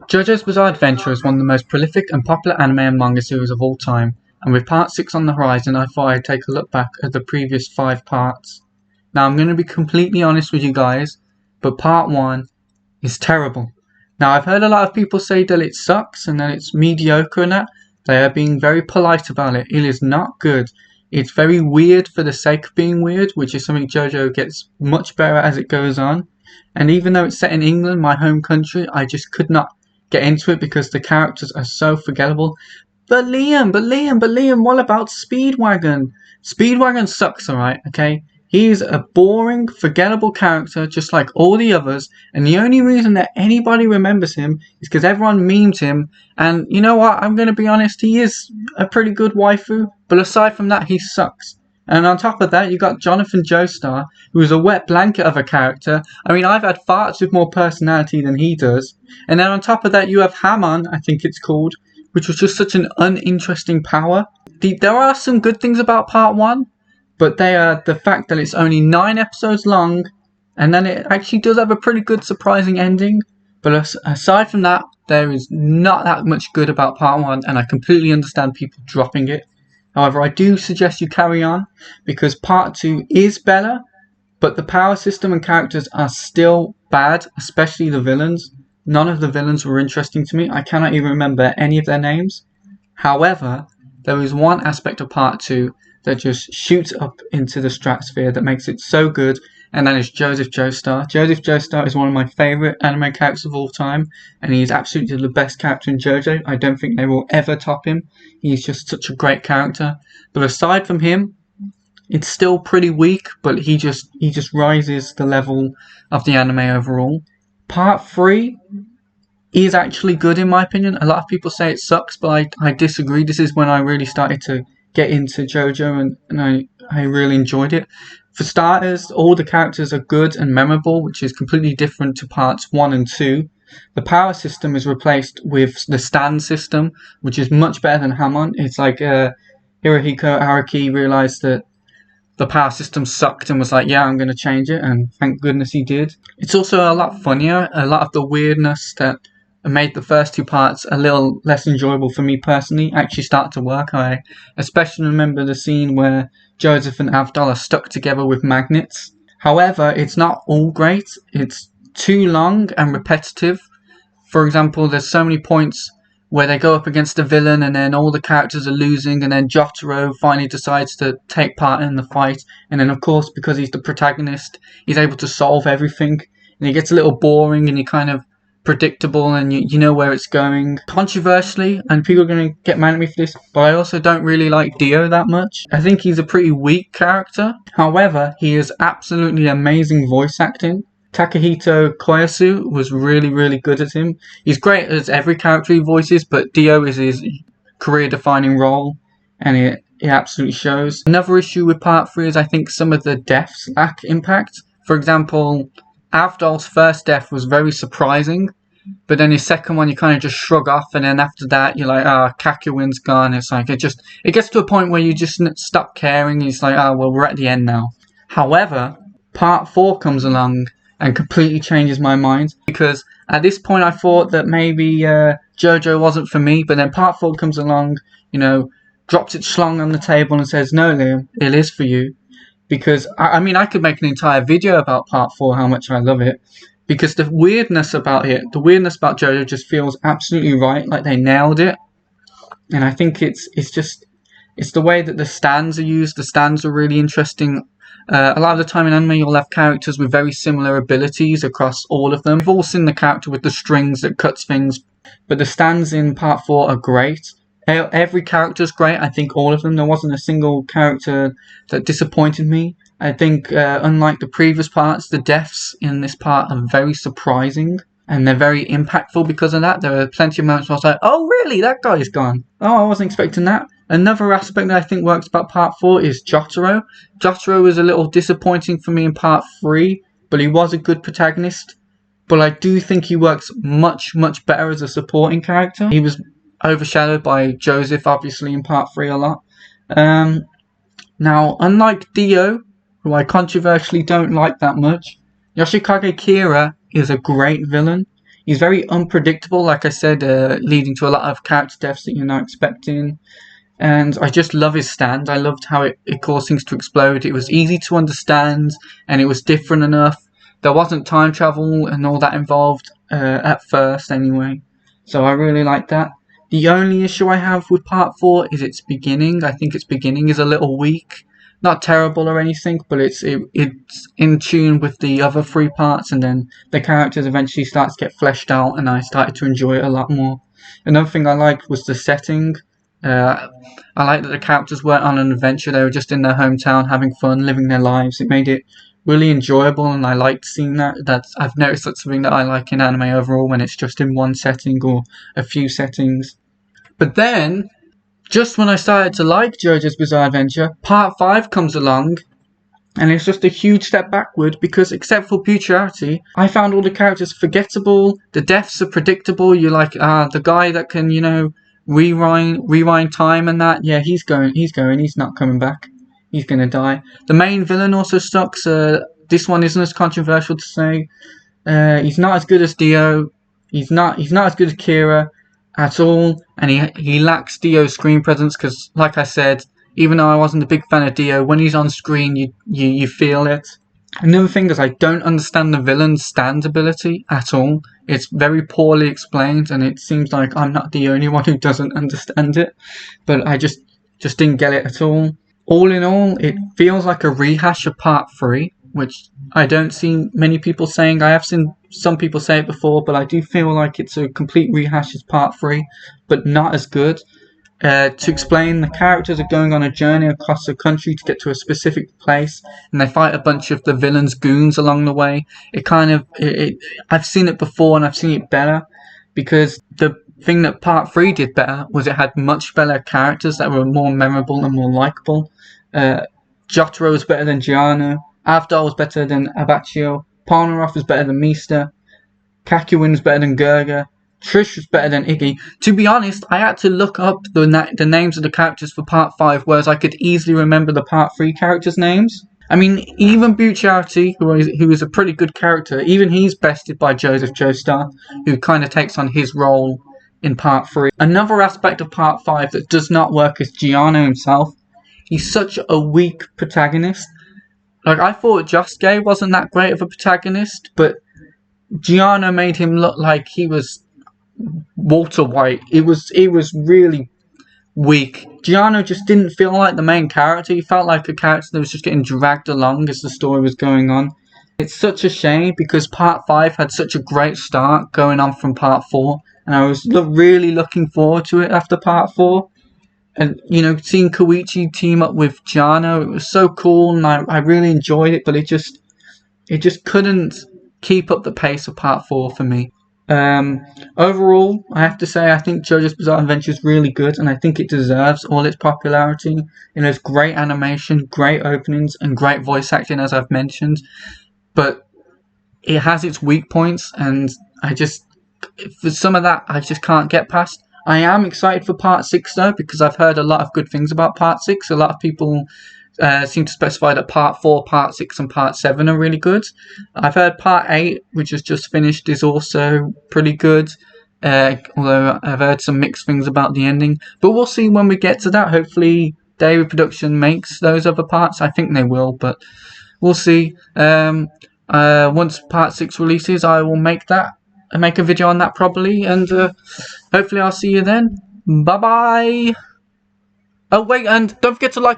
JoJo's Bizarre Adventure is one of the most prolific and popular anime and manga series of all time, and with part 6 on the horizon, I thought I'd take a look back at the previous 5 parts. Now, I'm going to be completely honest with you guys, but part 1 is terrible. Now, I've heard a lot of people say that it sucks and that it's mediocre and that. They are being very polite about it. It is not good. It's very weird for the sake of being weird, which is something JoJo gets much better as it goes on. And even though it's set in England, my home country, I just could not get into it because the characters are so forgettable. But Liam, what about Speedwagon? Speedwagon sucks, alright, okay? He's a boring, forgettable character just like all the others, and the only reason that anybody remembers him is because everyone memed him, and you know what, I'm gonna be honest, he is a pretty good waifu, but aside from that, he sucks. And on top of that, you got Jonathan Joestar, who is a wet blanket of a character. I mean, I've had farts with more personality than he does. And then on top of that, you have Hamon, I think it's called, which was just such an uninteresting power. There are some good things about part 1, but they are the fact that it's only 9 episodes long, and then it actually does have a pretty good surprising ending. But aside from that, there is not that much good about part 1, and I completely understand people dropping it. However, I do suggest you carry on, because part 2 is better, but the power system and characters are still bad, especially the villains. None of the villains were interesting to me. I cannot even remember any of their names. However, there is one aspect of part 2 that just shoots up into the stratosphere that makes it so good, and that is Joseph Joestar. Joseph Joestar is one of my favourite anime characters of all time, and he is absolutely the best character in JoJo. I don't think they will ever top him. He's just such a great character. But aside from him, it's still pretty weak, but he just rises the level of the anime overall. Part 3 is actually good in my opinion. A lot of people say it sucks, but I disagree. This is when I really started to get into JoJo, and I really enjoyed it. For starters, all the characters are good and memorable, which is completely different to parts 1 and 2. The power system is replaced with the stand system, which is much better than Hamon. It's like Hirohiko Araki realized that the power system sucked and was like, yeah, I'm going to change it, and thank goodness he did. It's also a lot funnier. A lot of the weirdness that made the first 2 parts a little less enjoyable for me personally actually start to work. I especially remember the scene where Joseph and Avdol are stuck together with magnets. However, it's not all great. It's too long and repetitive. For example, there's so many points where they go up against a villain and then all the characters are losing, and then Jotaro finally decides to take part in the fight, and then of course, because he's the protagonist, he's able to solve everything, and it gets a little boring and you kind of predictable, and you know where it's going. Controversially, and people are going to get mad at me for this, but I also don't really like Dio that much. I think he's a pretty weak character. However, he is absolutely amazing voice acting. Takahito Koyasu was really good at him. He's great as every character he voices, but Dio is his career-defining role, and it absolutely shows. Another issue with part 3 is I think some of the deaths lack impact. For example, Avdol's first death was very surprising, but then his second one you kind of just shrug off, and then after that you're like, Kakyoin's gone. It's like, it gets to a point where you just stop caring. It's like, well, we're at the end now. However, part 4 comes along and completely changes my mind, because at this point I thought that maybe JoJo wasn't for me, but then part 4 comes along, drops its schlong on the table and says, no Liam, it is for you. Because, I mean, I could make an entire video about part 4, how much I love it. Because the weirdness about JoJo just feels absolutely right, like they nailed it. And I think it's the way that the stands are used. The stands are really interesting. A lot of the time in anime, you'll have characters with very similar abilities across all of them. We've all seen the character with the strings that cuts things, but the stands in part 4 are great. Every character's great. I think all of them. There wasn't a single character that disappointed me. I think, unlike the previous parts, the deaths in this part are very surprising, and they're very impactful because of that. There are plenty of moments where I was like, oh really, that guy's gone. Oh, I wasn't expecting that. Another aspect that I think works about part 4 is Jotaro. Jotaro was a little disappointing for me in part 3, but he was a good protagonist. But I do think he works much better as a supporting character. He was overshadowed by Joseph, obviously, in part 3 a lot. Now, unlike Dio, who I controversially don't like that much, Yoshikage Kira is a great villain. He's very unpredictable, like I said, leading to a lot of character deaths that you're not expecting. And I just love his stand. I loved how it caused things to explode. It was easy to understand, and it was different enough. There wasn't time travel and all that involved at first, anyway. So I really like that. The only issue I have with Part 4 is its beginning. I think its beginning is a little weak. Not terrible or anything, but it's in tune with the other 3 parts, and then the characters eventually start to get fleshed out, and I started to enjoy it a lot more. Another thing I liked was the setting. I like that the characters weren't on an adventure, they were just in their hometown having fun, living their lives. It made it really enjoyable, and I liked seeing that. I've noticed that's something that I like in anime overall, when it's just in one setting or a few settings. But then, just when I started to like JoJo's Bizarre Adventure, Part 5 comes along, and it's just a huge step backward, because except for Pucciarati, I found all the characters forgettable, the deaths are predictable. You're like, the guy that can, rewind time and that, yeah, he's not coming back. He's gonna die. The main villain also sucks. This one isn't as controversial to say. He's not as good as Dio. He's not as good as Kira at all, and he lacks Dio's screen presence, because, like I said, even though I wasn't a big fan of Dio, when he's on screen, you feel it. Another thing is I don't understand the villain's stand ability at all. It's very poorly explained, and it seems like I'm not the only one who doesn't understand it. But I just didn't get it at all. All in all, it feels like a rehash of Part 3, which I don't see many people saying. I have seen some people say it before, but I do feel like it's a complete rehash of Part 3, but not as good. To explain, the characters are going on a journey across the country to get to a specific place, and they fight a bunch of the villains' goons along the way. I've seen it before, and I've seen it better, because the thing that Part 3 did better was it had much better characters that were more memorable and more likable. Jotaro was better than Giano, Avdol was better than Abaccio, Polnareff was better than Mista, Kakyoin was better than Gurga, Trish was better than Iggy. To be honest, I had to look up the names of the characters for Part 5, whereas I could easily remember the Part 3 characters' names. I mean, even Bucciarati, who is a pretty good character, even he's bested by Joseph Joestar, who kind of takes on his role in Part 3. Another aspect of Part 5 that does not work is Giano himself. He's such a weak protagonist. Like, I thought Josuke wasn't that great of a protagonist, but Giano made him look like he was Walter White. It was really weak. Giano just didn't feel like the main character. He felt like a character that was just getting dragged along as the story was going on. It's such a shame, because Part 5 had such a great start going on from Part 4, and I was really looking forward to it after Part 4. And, seeing Koichi team up with Giano, it was so cool, and I really enjoyed it, but it just couldn't keep up the pace of Part 4 for me. Overall, I have to say, I think JoJo's Bizarre Adventure is really good, and I think it deserves all its popularity. It has great animation, great openings, and great voice acting, as I've mentioned. But it has its weak points, and for some of that, I just can't get past. I am excited for Part 6, though, because I've heard a lot of good things about Part 6. A lot of people seem to specify that Part 4, Part 6, and Part 7 are really good. I've heard Part 8, which has just finished, is also pretty good, although I've heard some mixed things about the ending. But we'll see when we get to that. Hopefully, Daily Production makes those other parts. I think they will, but we'll see. Once Part 6 releases, I will make a video on that probably, and hopefully I'll see you then. Bye bye. Oh wait, and don't forget to like and